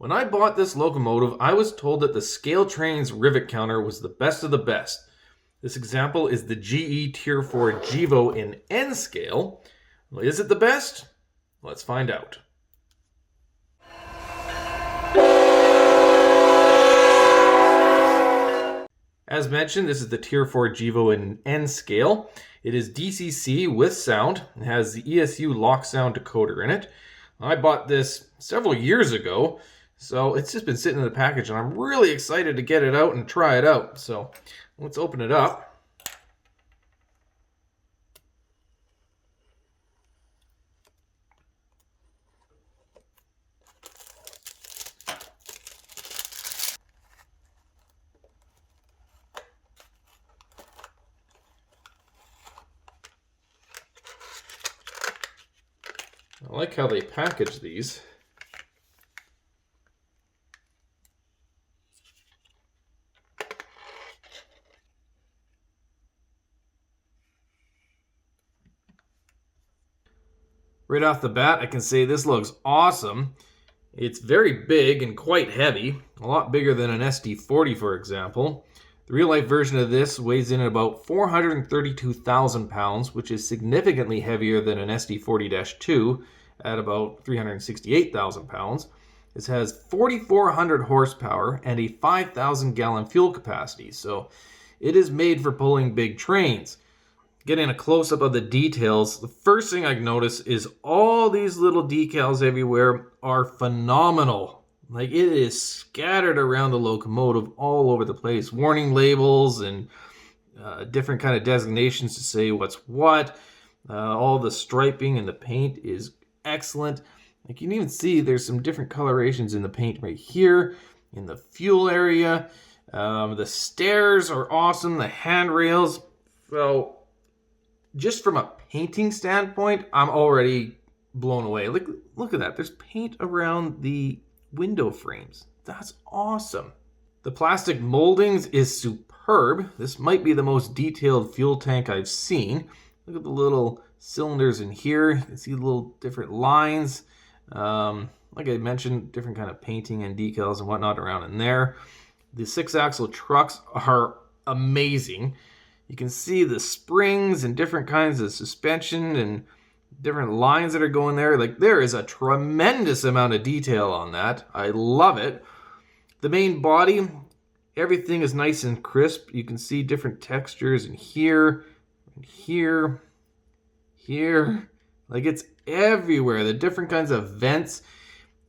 When I bought this locomotive, I was told that the Scaletrains Rivet counter was the best of the best. This example is the GE Tier 4 GEVO in N scale. Well, is it the best? Let's find out. As mentioned, this is the Tier 4 GEVO in N scale. It is DCC with sound. It has the ESU lock sound decoder in it. I bought this several years ago, so it's just been sitting in the package, and I'm really excited to get it out and try it out. So let's open it up. I like how they package these. Right off the bat, I can say this looks awesome. It's very big and quite heavy, a lot bigger than an SD40, for example. The real-life version of this weighs in at about 432,000 pounds, which is significantly heavier than an SD40-2 at about 368,000 pounds. This has 4,400 horsepower and a 5,000-gallon fuel capacity, so it is made for pulling big trains. Getting a close-up of the details, the first thing I notice is all these little decals everywhere are phenomenal. Like, it is scattered around the locomotive all over the place. Warning labels and different kind of designations to say what's what. All the striping and the paint is excellent. Like, you can even see there's some different colorations in the paint right here in the fuel area. The stairs are awesome. The handrails. So, just from a painting standpoint, I'm already blown away. Look at that. There's paint around the window frames. That's awesome. The plastic moldings is superb. This might be the most detailed fuel tank I've seen. Look at the little cylinders in here. You can see the little different lines. Like I mentioned, different kind of painting and decals and whatnot around in there. The 6-axle trucks are amazing. You can see the springs and different kinds of suspension and different lines that are going there. Like, there is a tremendous amount of detail on that. I love it. The main body, everything is nice and crisp. You can see different textures in here, and here, here. Like, it's everywhere. The different kinds of vents.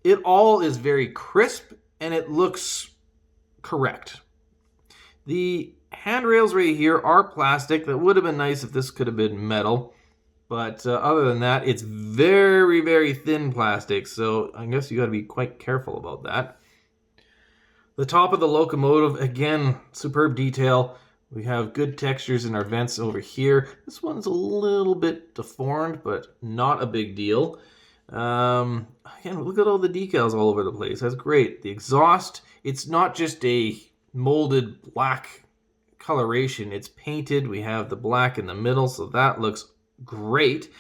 It all is very crisp, and it looks correct. The handrails right here are plastic. That would have been nice if this could have been metal. But other than that, it's very, very thin plastic. So I guess you got to be quite careful about that. The top of the locomotive, again, superb detail. We have good textures in our vents over here. This one's a little bit deformed, but not a big deal. Again, look at all the decals all over the place. That's great. The exhaust, it's not just a molded black coloration. It's painted. We have the black in the middle, so that looks great.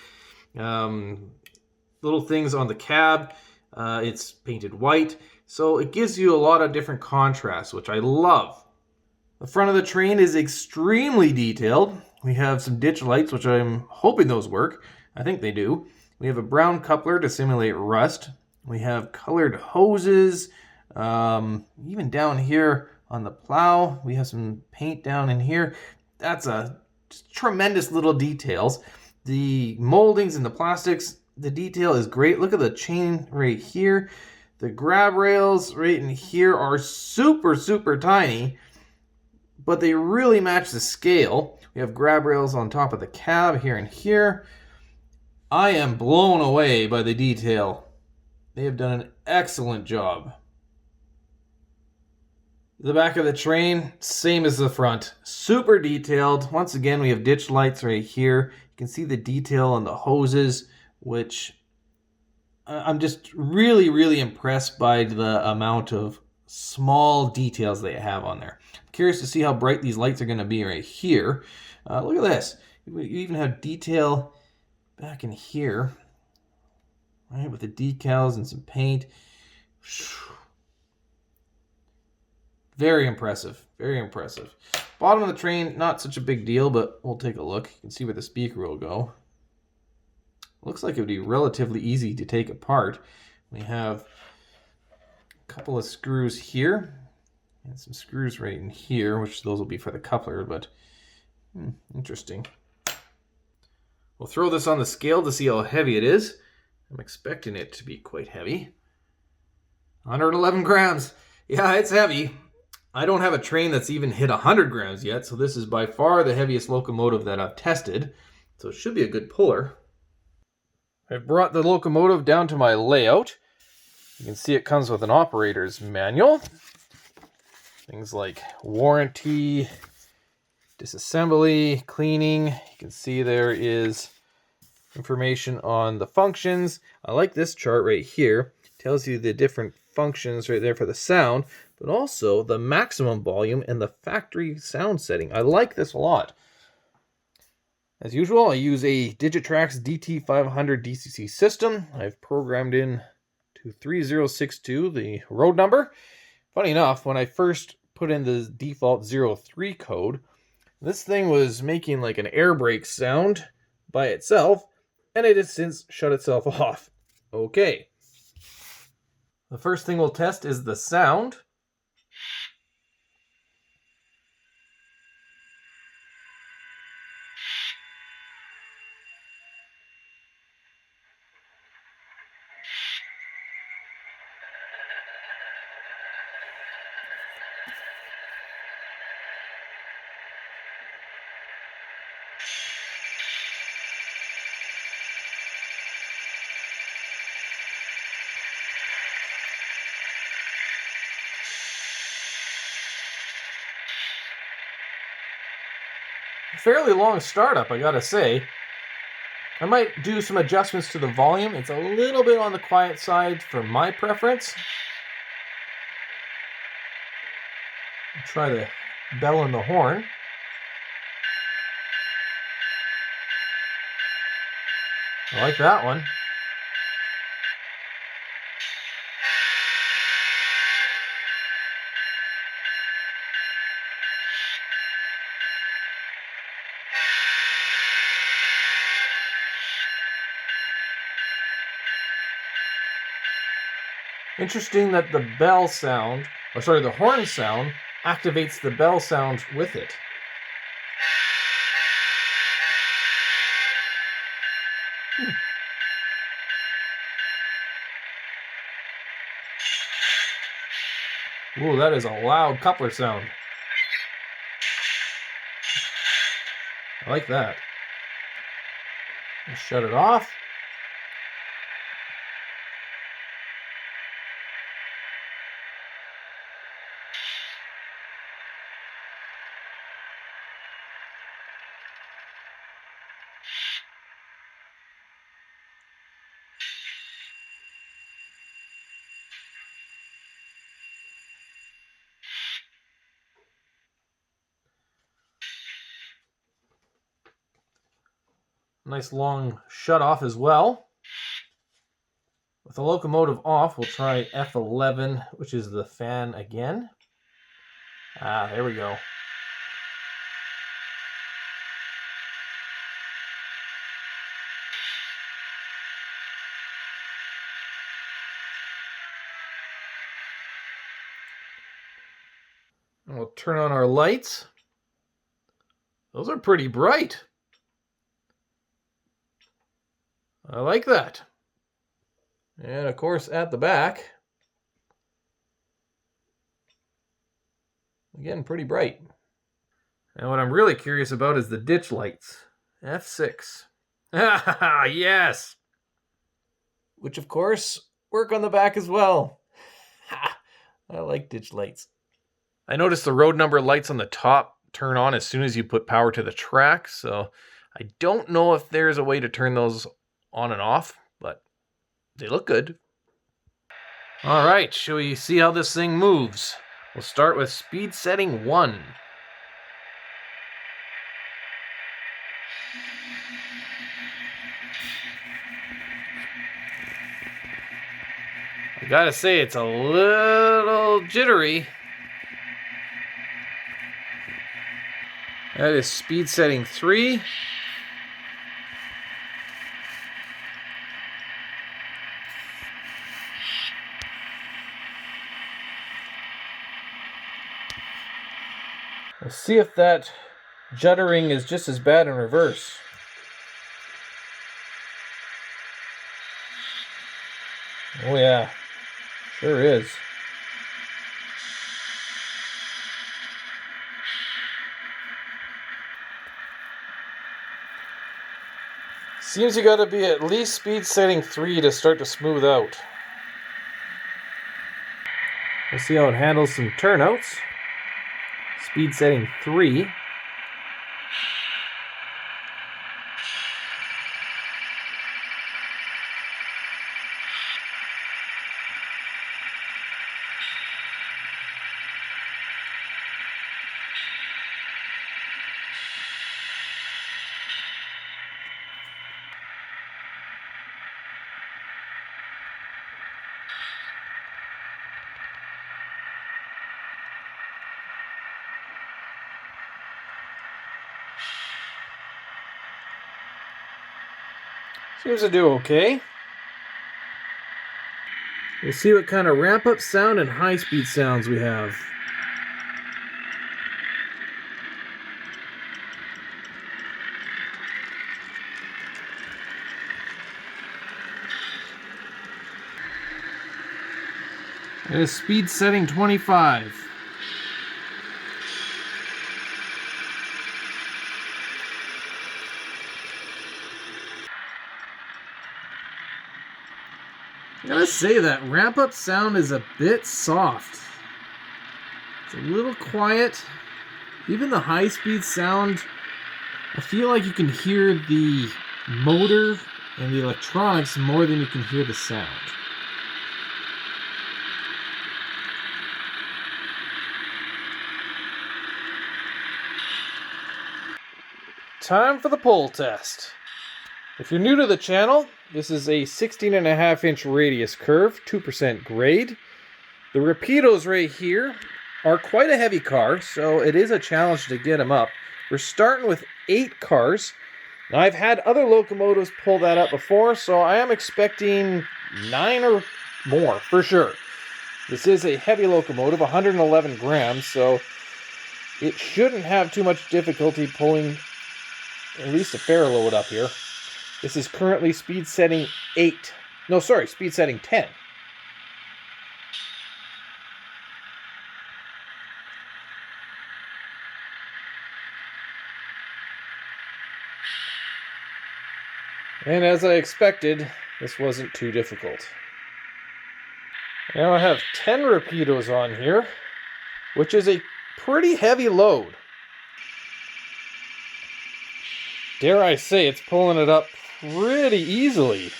Little things on the cab. It's painted white. So it gives you a lot of different contrasts, which I love. The front of the train is extremely detailed. We have some ditch lights, which I'm hoping those work. I think they do. We have a brown coupler to simulate rust. We have colored hoses. Even down here on the plow, we have some paint down in here. That's a tremendous little details. The moldings and the plastics, the detail is great. Look at the chain right here. The grab rails right in here are super, super tiny, but they really match the scale. We have grab rails on top of the cab here and here. I am blown away by the detail. They have done an excellent job. The back of the train, same as the front. Super detailed. Once again, we have ditch lights right here. You can see the detail on the hoses, which I'm just really, really impressed by the amount of small details they have on there. I'm curious to see how bright these lights are going to be right here. Look at this. You even have detail back in here, right, with the decals and some paint. Very impressive. Very impressive. Bottom of the train, not such a big deal, but we'll take a look. You can see where the speaker will go. Looks like it would be relatively easy to take apart. We have a couple of screws here and some screws right in here, which those will be for the coupler, but interesting. We'll throw this on the scale to see how heavy it is. I'm expecting it to be quite heavy. 111 grams. Yeah, it's heavy. I don't have a train that's even hit 100 grams yet, so this is by far the heaviest locomotive that I've tested. So it should be a good puller. I've brought the locomotive down to my layout. You can see it comes with an operator's manual. Things like warranty, disassembly, cleaning. You can see there is information on the functions. I like this chart right here. It tells you the different functions right there for the sound, but also the maximum volume and the factory sound setting. I like this a lot. As usual, I use a Digitrax DT500 DCC system. I've programmed in to 3062, the road number. Funny enough, when I first put in the default 03 code, this thing was making like an air brake sound by itself, and it has since shut itself off. Okay. The first thing we'll test is the sound. Fairly long startup, I gotta say. I might do some adjustments to the volume. It's a little bit on the quiet side for my preference. I'll try the bell and the horn. I like that one. Interesting that the bell sound, the horn sound, activates the bell sound with it. Ooh, that is a loud coupler sound. I like that. Let's shut it off. Nice long shut off as well. With the locomotive off, we'll try F11, which is the fan again. There we go. And we'll turn on our lights. Those are pretty bright. I like that. And of course, at the back, again, pretty bright. And what I'm really curious about is the ditch lights. F6. Yes! Which, of course, work on the back as well. I like ditch lights. I noticed the road number lights on the top turn on as soon as you put power to the track, so I don't know if there's a way to turn those on and off, but they look good. All right, shall we see how this thing moves? We'll start with speed setting 1. I gotta say, it's a little jittery. That is speed setting 3. We'll see if that juddering is just as bad in reverse. Oh yeah, sure is. Seems you gotta be at least speed setting 3 to start to smooth out. We'll see how it handles some turnouts. Speed setting 3. Seems to do okay. We'll see what kind of ramp up sound and high speed sounds we have. It is speed setting 25. I gotta say that ramp up sound is a bit soft. It's a little quiet. Even the high speed sound, I feel like you can hear the motor and the electronics more than you can hear the sound. Time for the pull test. If you're new to the channel, this is a 16.5-inch radius curve, 2% grade. The Rapidos right here are quite a heavy car, so it is a challenge to get them up. We're starting with 8 cars. Now, I've had other locomotives pull that up before, so I am expecting 9 or more, for sure. This is a heavy locomotive, 111 grams, so it shouldn't have too much difficulty pulling at least a fair load up here. This is currently speed setting 8. No, sorry, speed setting 10. And as I expected, this wasn't too difficult. Now I have 10 Rapidos on here, which is a pretty heavy load. Dare I say, it's pulling it up pretty easily.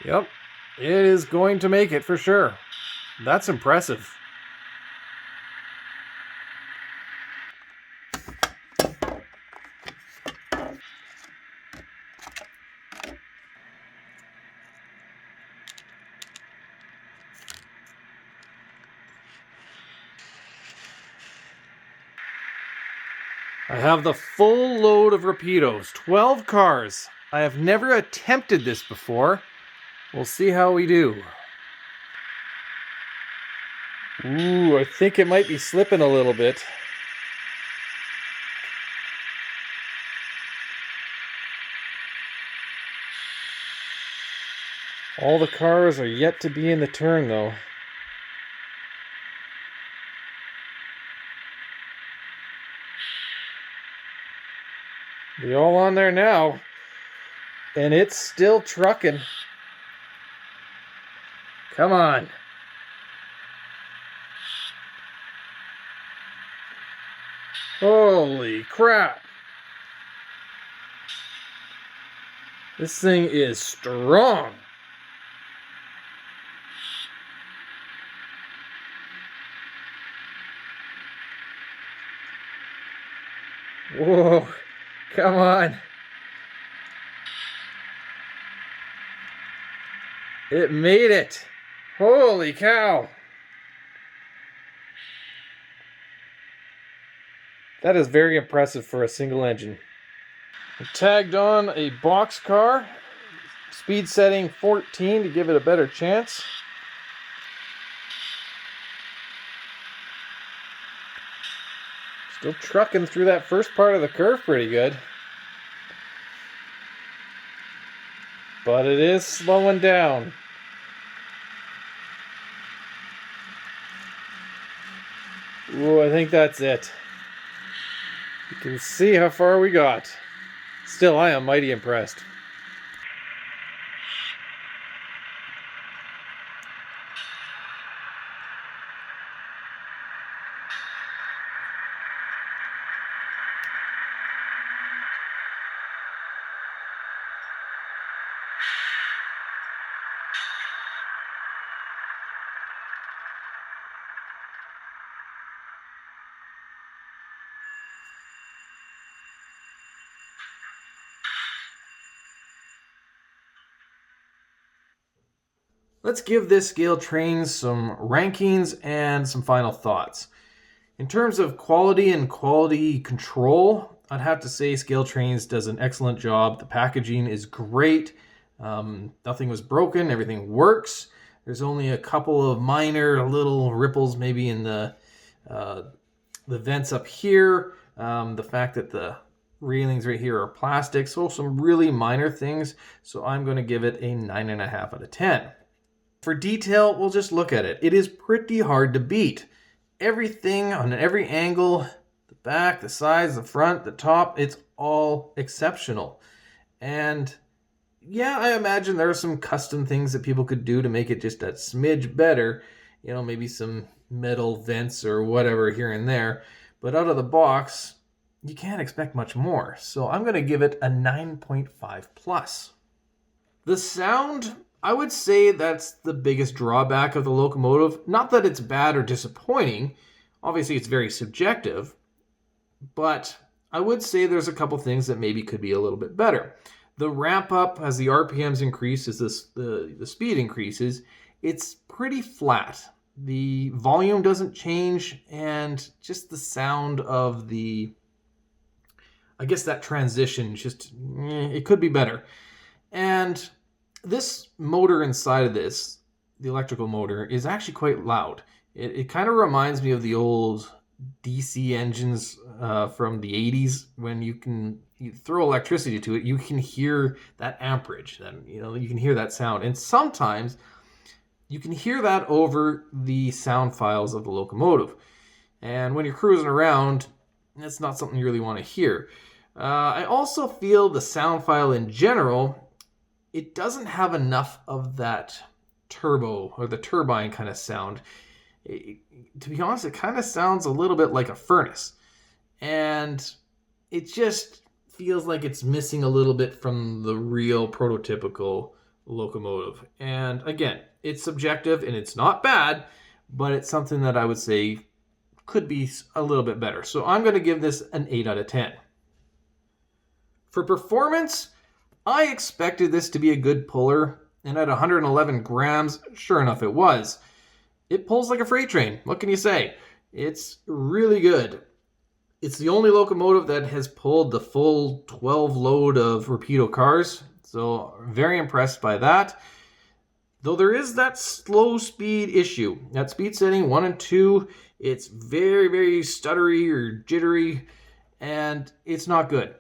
Yep, it is going to make it for sure. That's impressive. I have the full load of Rapidos, 12 cars. I have never attempted this before. We'll see how we do. Ooh, I think it might be slipping a little bit. All the cars are yet to be in the turn though. They're all on there now, and it's still trucking. Come on. Holy crap. This thing is strong. Whoa. Come on. It made it. Holy cow! That is very impressive for a single engine. I tagged on a boxcar, speed setting 14 to give it a better chance. Still trucking through that first part of the curve pretty good. But it is slowing down. Ooh, I think that's it. You can see how far we got. Still, I am mighty impressed. Let's give this Scaletrains some rankings and some final thoughts. In terms of quality and quality control, I'd have to say Scaletrains does an excellent job. The packaging is great. Nothing was broken. Everything works. There's only a couple of minor little ripples maybe in the vents up here. The fact that the railings right here are plastic. So some really minor things. So I'm going to give it a 9.5 out of 10. For detail, we'll just look at it. It is pretty hard to beat. Everything on every angle, the back, the sides, the front, the top, it's all exceptional. And yeah, I imagine there are some custom things that people could do to make it just a smidge better. You know, maybe some metal vents or whatever here and there. But out of the box, you can't expect much more. So I'm going to give it a 9.5 plus. The sound, I would say that's the biggest drawback of the locomotive. Not that it's bad or disappointing. Obviously, it's very subjective. But I would say there's a couple things that maybe could be a little bit better. The ramp up as the RPMs increase, as the speed increases, it's pretty flat. The volume doesn't change, and just the sound of the, I guess that transition, just, it could be better. And this motor inside of this, the electrical motor, is actually quite loud. It kind of reminds me of the old DC engines from the 80s. When you throw electricity to it, you can hear that amperage. You can hear that sound. And sometimes you can hear that over the sound files of the locomotive. And when you're cruising around, that's not something you really want to hear. I also feel the sound file in general, it doesn't have enough of that turbo or the turbine kind of sound. To be honest, it kind of sounds a little bit like a furnace. And it just feels like it's missing a little bit from the real prototypical locomotive. And again, it's subjective and it's not bad, but it's something that I would say could be a little bit better. So I'm going to give this an 8 out of 10. For performance, I expected this to be a good puller, and at 111 grams, sure enough it was. It pulls like a freight train. What can you say? It's really good. It's the only locomotive that has pulled the full 12 load of Rapido cars, so very impressed by that. Though there is that slow speed issue. At speed setting 1 and 2, it's very, very stuttery or jittery, and it's not good.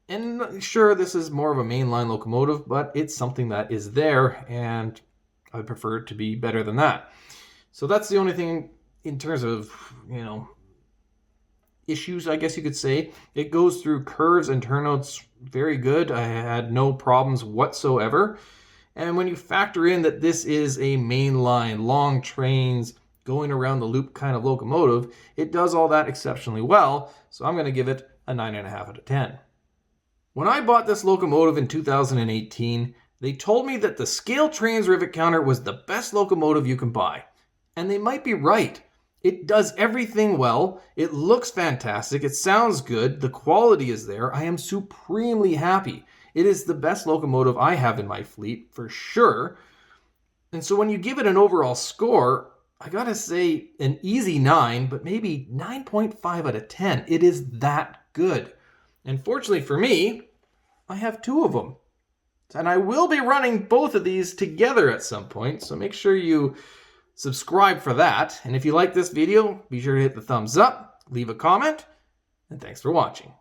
And sure, this is more of a mainline locomotive, but it's something that is there, and I prefer it to be better than that. So that's the only thing in terms of, issues, I guess you could say. It goes through curves and turnouts very good. I had no problems whatsoever. And when you factor in that this is a mainline, long trains, going around the loop kind of locomotive, it does all that exceptionally well. So I'm going to give it a 9.5 out of 10. When I bought this locomotive in 2018, they told me that the Scaletrains Rivet counter was the best locomotive you can buy. And they might be right. It does everything well. It looks fantastic. It sounds good. The quality is there. I am supremely happy. It is the best locomotive I have in my fleet, for sure. And so when you give it an overall score, I gotta say an easy 9, but maybe 9.5 out of 10. It is that good. And fortunately for me, I have 2 of them. And I will be running both of these together at some point, so make sure you subscribe for that. And if you like this video, be sure to hit the thumbs up, leave a comment, and thanks for watching.